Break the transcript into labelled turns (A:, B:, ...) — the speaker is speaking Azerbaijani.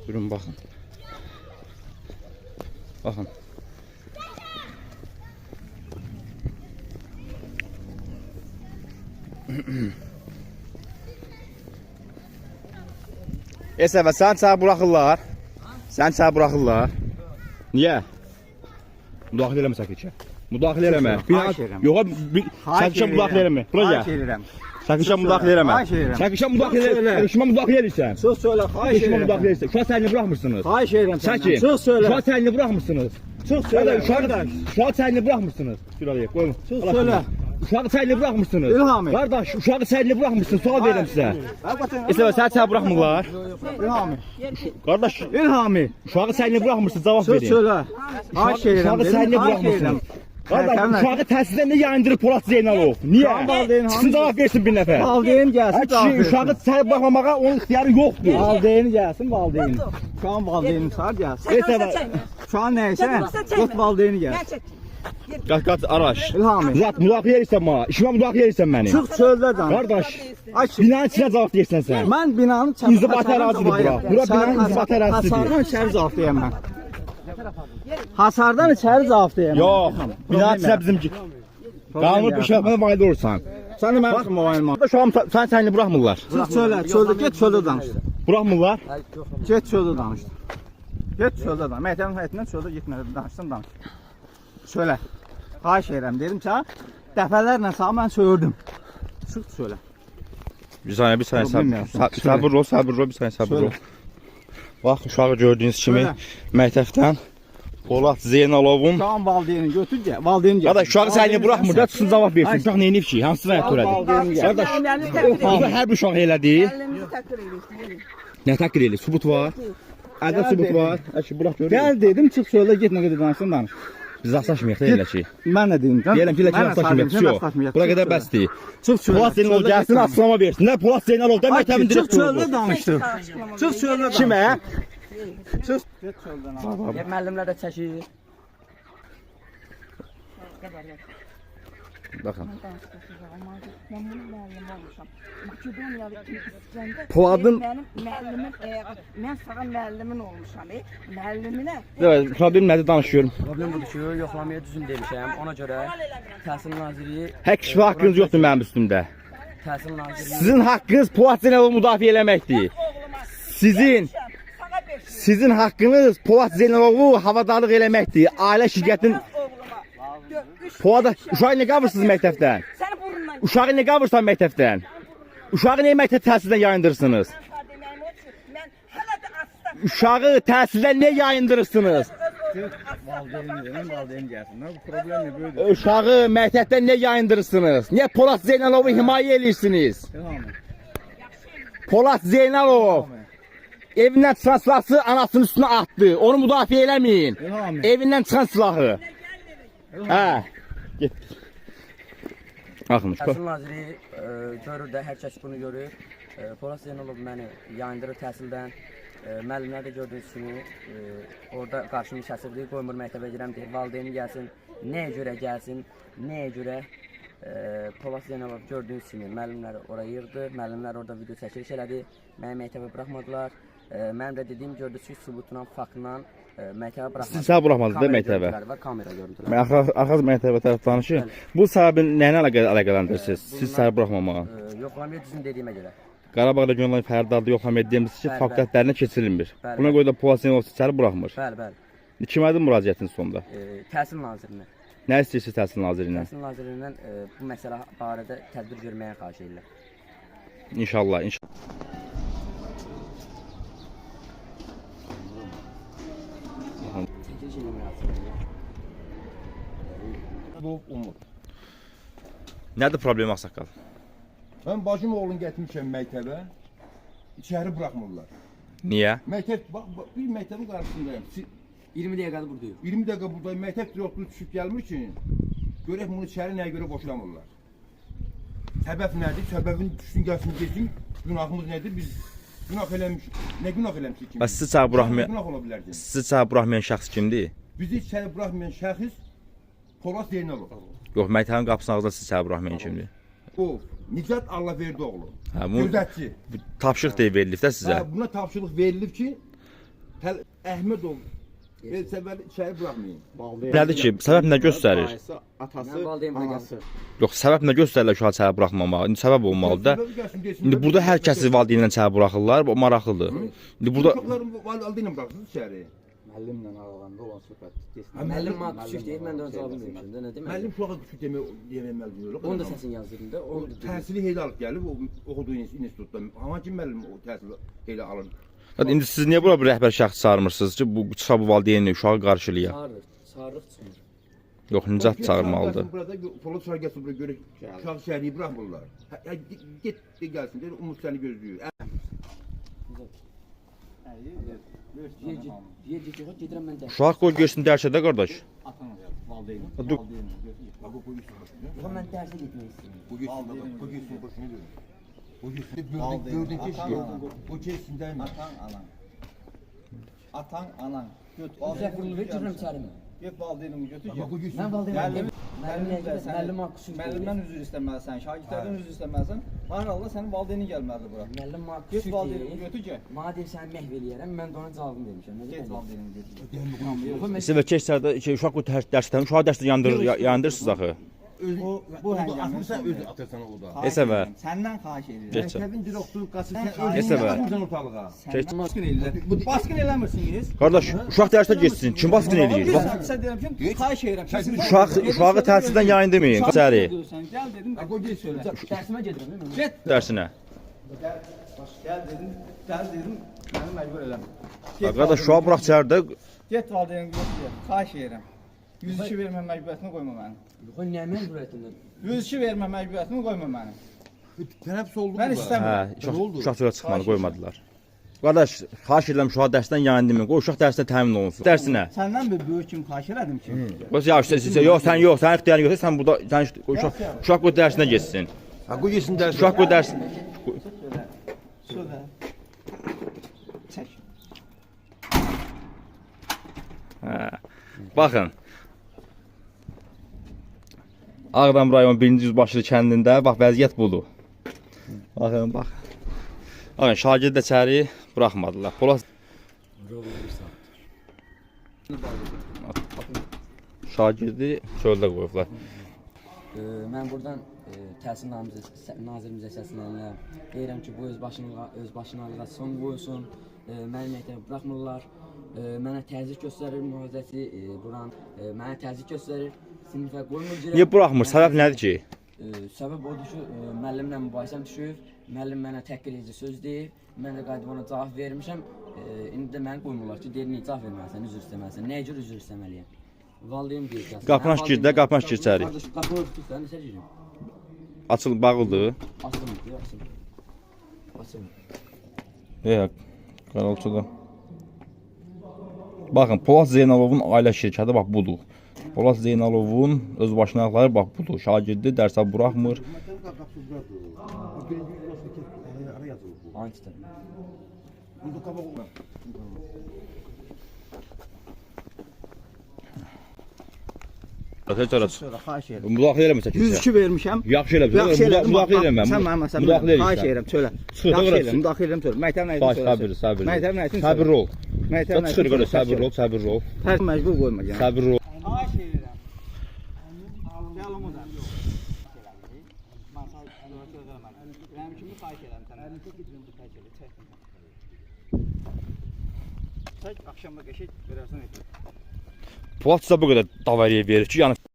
A: Durun baxın. Baxın. Əsəbə, sən çay buraxırlar. Sən çay buraxırlar. Niyə? Müdaxilə eləmə Sakitçə. Müdaxilə eləmə. Yox, Sakitçə müdaxilə eləmə. Bura gəl. Sakitçə müdaxilə eləmə. Sakitçə müdaxilə eləmə. Şuna müdaxilə edirsən.
B: Söz söylə, xahiş
A: Şuna
B: edirəm.
A: müdaxilə edirsən. Uşaq sənini buraxmırsınız.
B: Xahiş edirəm səndən.
A: Sakin.
B: Söz söylə.
A: Uşaq sənini buraxmırsınız.
B: Söz söylə, qardaş.
A: Uşaq sənini buraxmırsınız. Şuraya qoyun.
B: Söz söylə.
A: Uşağı sənini buraxmırsınız.
B: İlhami.
A: Qardaş, uşağı sənini buraxmırsınız. Sual verirəm sizə. Əsəbə, səni çay buraxmırlar.
B: İlhami.
A: Qardaş,
B: İlhami.
A: uşağı sənini buraxmırsınız. Cavab
B: Söz
A: verin.
B: söylə. Xahiş edirəm.
A: Uşağı sənini buraxmırsınız. Qardaş, uşağı təhsildən nə yayındırır Polat Zeynalov? Niyə? Çıxsın cavab versin bir nəfər.
B: Valideyn gəlsin, cavab versin.
A: Uşağı səni buraxmamağa onun ixtiyarı yoxdur.
B: Valideyn gəlsin, valideyn. Şu an valideynin çağır gəlsin. Şu an nəysə, qot valideyni gəlsin.
A: Qaç, araş.
B: İlhami.
A: Zat, müdaxilə edirsən mənə. İşimə müdaxilə edirsən məni.
B: Çıx çöldə can.
A: Qardaş,
B: Ay,
A: binanın içinə cavab deyirsən sən.
B: mən binanın
A: İnzibati ərazidir bura. Bura binanın inzibati ərazisidir.
B: Hasardan içəri cavab deyəm mən. Hasardan içəri cavab deyəm.
A: Yox, binanın içinə bizimki. Qanun bir şəfələ vayda olursan.
B: Sən də mənim üçün mobayilim var.
A: Şu an səni buraxmırlar.
B: Çıx çölə, çöldə, get çöldə danış.
A: Buraxmırlar.
B: Get çöldə danış. Get çöldə danış. Məktəbin həyətindən çöldə getmədə danışsın, danış. Söyle. Xahiş edirəm, dedim ki, dəfələrlə sağ mən söyürdüm. Çıx çölə.
A: Bir saniye sabır ol, bir saniye sabır ol. Bax, uşağı gördüyünüz kimi məktəbdən Polat Zeynalovun.
B: Şu an valideyni götür gəl, valideyni gəl.
A: Qardaş, uşağı səni buraxmır da, tutsun cavab versin. Uşaq neyinib ki, hansı cinayət törədi? Qardaş, bu hər bir uşaq elədi. Nə təkrir eləyir? Subut var. Əldə subut var. Əşi, burax görür.
B: Gəl dedim, çıx çöldə get nə qədər danışsın, danış.
A: Biz rastlaşmayıq da elə ki.
B: Mən nə deyim?
A: Deyələm ki, elə ki rastlaşmayıq. Yox, bura qədər bəsdir.
B: Çıx çöldə.
A: Polat Zeynalov gəlsin, açıqlama versin. Nə Polat Zeynalov da məktəbin
B: Çıx çöldə
A: direktorudur.
B: danışdır. Çıx çöldə danış.
A: Kimə?
B: Çıx. Get çöldən danış.
C: Müəllimlər də çəkir.
A: Baxın.
D: Mən bunun müəllimi olmuşam. Makedoniyalı İsgəndə
A: Poladın
D: mənim müəllimim, mən sağ müəllimin olmuşam. Müəlliminə
A: evet, problem nədir danışıyorum.
C: Problem budur ki, yoxlamaya düzün demişəm. Ona görə Təhsil Nazirliyi
A: Həkk şifa haqqınız yoxdur mənim üstümdə.
C: Təhsil Nazirliyi
A: Sizin haqqınız Polat Zeynalovu müdafiə eləməkdir. Sizin haqqınız Polat Zeynalovu havadarlıq eləməkdir. Ailə şirkətin Polat uşağı nə qabırsınız məktəbdən?
D: səni burnundan
A: Uşağı nə qabırsan məktəbdən? Uşağı nə məktəb təhsildən yayındırırsınız?
D: mən hələ də aslan
A: Uşağı təhsildən nə yayındırırsınız?
B: Valideyni gəlsin. Bu problem nə böyüdür?
A: Uşağı məktəbdən nə yayındırırsınız? Niyə Polat Zeynalovu himayə edirsiniz? Polat Zeynalov evindən çıxan silahı anasının üstünə atdı. Onu müdafiə eləməyin. Evindən çıxan silahı. Hə. Get. Baxın.
C: Təhsil Nazirliyi görür də, hər kəs bunu görür. Polat Zeynalov məni yayındırır təhsildən. Müəllimlər də gördüyünüz kimi orada qarşımı kəsirdi, qoymur məktəbə girəm deyir, valideyni gəlsin, nəyə görə gəlsin, nəyə görə Polat Zeynalov gördüyünüz kimi müəllimləri oraya yığdı, müəllimlər orada video çəkiliş elədi, məni məktəbə buraxmadılar. Mənim də dediyim gördüyünüz ki, sübutundan, faktla məktəbə buraxmadılar.
A: Siz sağ buraxmadınız da məktəbə?
C: Kamera görüntüləri.
A: Arxaz məktəbə tərəf danışın. Bu səbəbi nə ilə əlaqələndirirsiniz? Siz səni buraxmamağa.
C: Yoxlamaya düzün dediyimə görə.
A: Qarabağda göndərilən fərdarda yoxlama edilmiş ki, faktlarına keçirilmir. Buna görə də Polat Zeynalov içəri buraxmır.
C: Bəli, bəli.
A: Kimədir müraciətiniz sonunda?
C: Təhsil Nazirinə.
A: Nə istəyirsiniz Təhsil Nazirindən?
C: Təhsil Nazirliyindən bu məsələ barədə tədbir görməyə xahiş edirlər.
A: İnşallah, Nədir problem ağsaqqal?
E: Mən bacım oğlunu gətirmişəm məktəbə, içəri buraxmırlar.
A: Niyə?
E: Məktəb, bax, bir məktəbin qarşısındayım.
C: 20 dəqiqədir buradayıq.
E: 20 dəqiqə buradayım, məktəb direktoru düşüb gəlmir ki, görək bunu içəri nəyə görə boşlamırlar. Səbəb nədir? Səbəbin düşsün, gəlsin, geçsin, günahımız nədir? Biz günah eləmişik. Nə günah eləmişik kimi?
A: Bəs sizi içəri buraxmayan,
E: Günah ola bilər ki.
A: sizi içəri buraxmayan şəxs kimdir?
E: Bizi içəri buraxmayan şəxs Polat Zeynalov.
A: Yox, məktəbin qapısının ağzında sizi içəri buraxmayan kimdir?
E: O, Nicat Allahverdi oğlu.
A: Hə, bu
E: Gözətçi.
A: tapşırıq deyib verilib də sizə.
E: Buna tapşırıq verilib ki, Əhmədov Elsəvəli içəri buraxmayın.
A: Nədir ki, səbəb nə göstərir?
B: Atası,
C: Mən valideynimlə
B: anası.
A: Yox, səbəb nə göstərirlər uşağı çaya buraxmamaq? İndi səbəb olmalıdır da. İndi burada hər kəsi valideynlə çaya buraxırlar, bu maraqlıdır. İndi burada
E: Uşaqların valideynlə buraxsınız içəri.
B: Müəllimlə aralarında olan söhbət.
C: Müəllim mənə küçük deyir, mən də ona cavabını vermişəm də, nə demək?
E: Müəllim uşağa küçük demək müəllim yox.
C: Onun da səsini yazırdım da, o
E: Təhsili heylə alıb gəlib o oxuduğu institutda. Amma kim müəllim o təhsil heylə alır?
A: İndi siz niyə bura bir rəhbər şəxs çağırmırsınız ki, bu uşaq bu valideynlə uşağı qarşılaya?
C: çağırıq çıxmır.
A: Yox, Nicat çağırmalıdır.
E: Burada polis uşağı gəlsin bura görə uşaq şəhəriyi buraxmırlar. Get gəlsin deyir, Umut səni gözləyir.
C: Gedirəm mən də.
A: Uşaq qoy girsin dərsə də qardaş.
B: Valideyn.
A: Dur.
C: Mən dərsə getmək istəyirəm.
E: Bu geçsin boşuna diyor. Bu geçsin gördün ki o geçsin değil mi?
B: Atan, anan. Atan, anan. Göt.
C: Üzər vurulur, gedirəm içəri.
B: Get valideynimi götür.
E: Bu geçsin.
C: Mən valideynəm. Müəllim haqqı üçün.
B: Müəllimdən üzr istəməlisən, şagirdlərdən üzr istəməlisən. Hər halda sənin valideynin gəlməlidir bura.
C: Müəllim haqqı
B: Get
C: üçün.
B: valideynimi götür ki.
C: Mənə deyir səni məhv eləyərəm, mən də ona cavabını vermişəm.
B: Get valideynimi götür.
A: Sizə keçsədə uşaq bu dərsdən, uşağı dərsdə yandırırsınız axı.
B: Bu
E: Atırsan özü atırsan o da.
A: Əsəbə.
B: Səndən xahiş edirəm.
A: Geç.
E: Məktəbin direktoru qaçır
B: Sən
E: sən özün
A: Əsəbə.
E: atırsan ortalığa.
B: Baskın edirlər. Baskın eləmirsiniz.
A: Qardaş, uşaq dərsdə getsin. Kim baskın eləyir?
B: Sən deyirəm ki, xahiş edirəm.
A: Uşağı təhsildən yayın deməyin. Səhəri
B: Gəl dedim,
E: O geçsin.
C: Dərsimə gedirəm, değil mi?
B: get.
A: dərsinə.
B: Gəl dedim, məni məcbur eləmə.
A: Qardaş, uşağı burax çərdə.
B: Get valideynimi götür. Xahiş edirəm. 102 vermə məcburiyyətini qoyma məni.
C: Yox, nə məcburiyyətində?
B: 102 vermə məcburiyyətini qoyma məni.
E: Tənəffüs oldu
B: Mən
E: mu?
B: istəmirəm.
A: Uşaq çölə çıxmanı qoymadılar. Qardaş, xahiş edirəm uşağı dərsdən yayın deməyin. Qoy uşaq dərsdə təmin olunsun. Dərsinə.
B: Səndən bir böyük kim xahiş elədim ki?
A: Yox, sən ixtiyarın yoxsa sən burada uşaq qoy dərsinə getsin.
E: Ha bu geçsin ders.
A: Uşaq qoy dərs.
B: Şöyle. Çək.
A: Hə. Baxın. Ağdam rayon 1-ci Yüzbaşılı kəndində bax vəziyyət budur. Baxın, bax. Baxın, şagird də içəri buraxmadılar. Polis şagirdi çöldə qoyublar.
C: Mən buradan təhsil nazirimizə səslənirəm. Deyirəm ki, bu öz başınalığa son qoyulsun. Məni məktəbə buraxmırlar. Mənə təzyiq göstərir mühafizəçi buran. Mənə təzyiq göstərir. Sinifə qoymur girəm.
A: Niyə buraxmır? Səbəb nədir ki?
C: Səbəb odur ki, müəllimlə mübahisəm düşür. Müəllim mənə təhqir edici söz deyir. Mən də qayıdıb ona cavab vermişəm. İndi də məni qoymurlar ki, deyir niyə cavab verməlisən, üzr istəməlisən. Nəyə görə üzr istəməliyəm? Valideyn deyir ki,
A: Qapını aç gir də, qapını aç gir içəri.
C: Qardaş, qapını örtürsən, necə girim?
A: Açıl, bağlıdır.
C: Açılmır, açılmır. Açılmır.
A: Yox, qaralçıda. Baxın, Polat Zeynalovun ailə şirkəti bax budur. Polat Zeynalovun öz başınaqları bax budur. Şagirdi dərsə buraxmır.
C: Hangi kitab?
E: Burada qabaq olan.
A: Təcərrüd.
B: Şöyle xahiş edirəm.
A: Müdaxilə eləmə çəkin.
B: 102 vermişəm.
A: Yaxşı elə.
B: Yaxşı elədim.
A: Müdaxilə eləmə.
B: Sən mənim məsələm.
A: Müdaxilə
B: Xahiş
A: elə.
B: edirəm, söylə.
A: Çıxır,
B: Yaxşı
A: qardaş.
B: edirəm, müdaxilə edirəm, söylə. Məktəb nə
A: Baş,
B: edirəm,
A: səbir, səbir.
B: Məktəb nə edirəm,
A: Səbir ol.
B: Məktəb nə
A: Çıxır, qardaş, səbir ol, səbir ol.
B: Hər məcbur qoyma yəni.
A: Səbir ol.
B: Xahiş edirəm. Gəl onu da. Mənim kimi xahiş edirəm sənə. Çək, axşamda qəşək verərsən et.
A: Polat sizə bu qədər davariyə verir ki, yəni